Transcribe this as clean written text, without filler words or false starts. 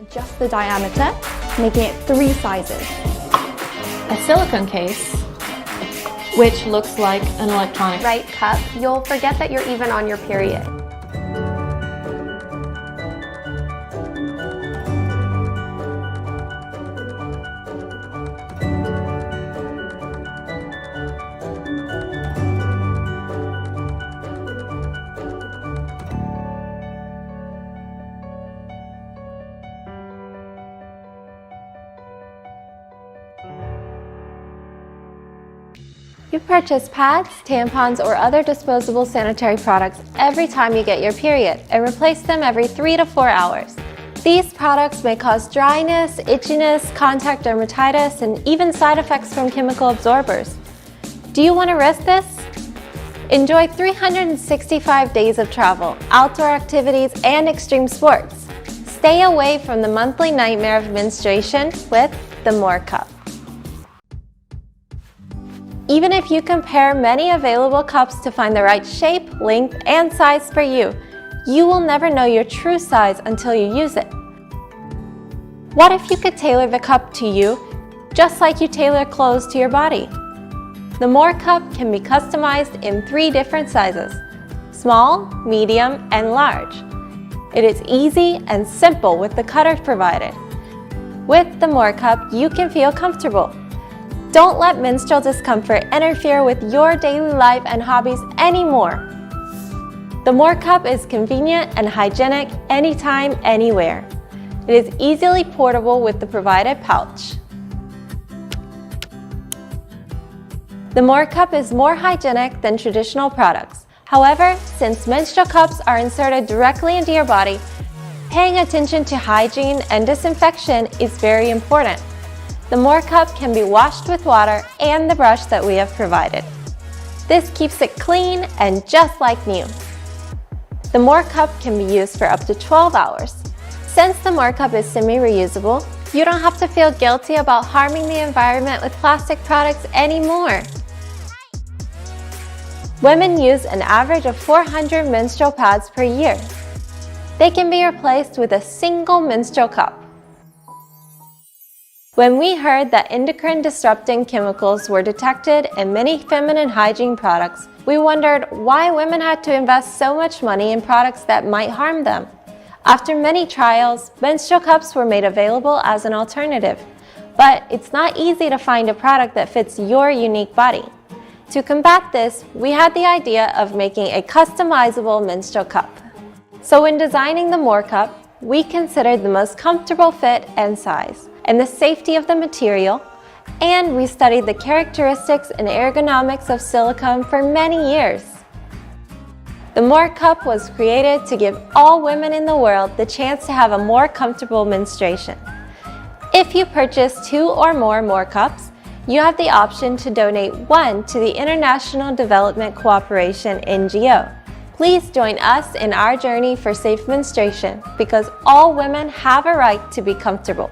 Adjust the diameter, making it 3 sizes. A silicone case, which looks like an electronic Right cup, you'll forget that you're even on your period. You purchase pads, tampons, or other disposable sanitary products every time you get your period and replace them every 3 to 4 hours. These products may cause dryness, itchiness, contact dermatitis, and even side effects from chemical absorbers. Do you want to risk this? Enjoy 365 days of travel, outdoor activities, and extreme sports. Stay away from the monthly nightmare of menstruation with the More Cup. Even if you compare many available cups to find the right shape, length, and size for you, you will never know your true size until you use it. What if you could tailor the cup to you, just like you tailor clothes to your body? The More Cup can be customized in 3 different sizes: small, medium, and large. It is easy and simple with the cutter provided. With the More Cup, you can feel comfortable. Don't let menstrual discomfort interfere with your daily life and hobbies anymore. The More Cup is convenient and hygienic anytime, anywhere. It is easily portable with the provided pouch. The More Cup is more hygienic than traditional products. However, since menstrual cups are inserted directly into your body, paying attention to hygiene and disinfection is very important. The More Cup can be washed with water and the brush that we have provided. This keeps it clean and just like new. The More Cup can be used for up to 12 hours. Since the More Cup is semi-reusable, you don't have to feel guilty about harming the environment with plastic products anymore. Women use an average of 400 menstrual pads per year. They can be replaced with a single menstrual cup. When we heard that endocrine-disrupting chemicals were detected in many feminine hygiene products, we wondered why women had to invest so much money in products that might harm them. After many trials, menstrual cups were made available as an alternative. But it's not easy to find a product that fits your unique body. To combat this, we had the idea of making a customizable menstrual cup. So when designing the More Cup, we considered the most comfortable fit and size, and the safety of the material, and we studied the characteristics and ergonomics of silicone for many years. The More Cup was created to give all women in the world the chance to have a more comfortable menstruation. If you purchase 2 or more Cups, you have the option to donate 1 to the International Development Cooperation NGO. Please join us in our journey for safe menstruation, because all women have a right to be comfortable.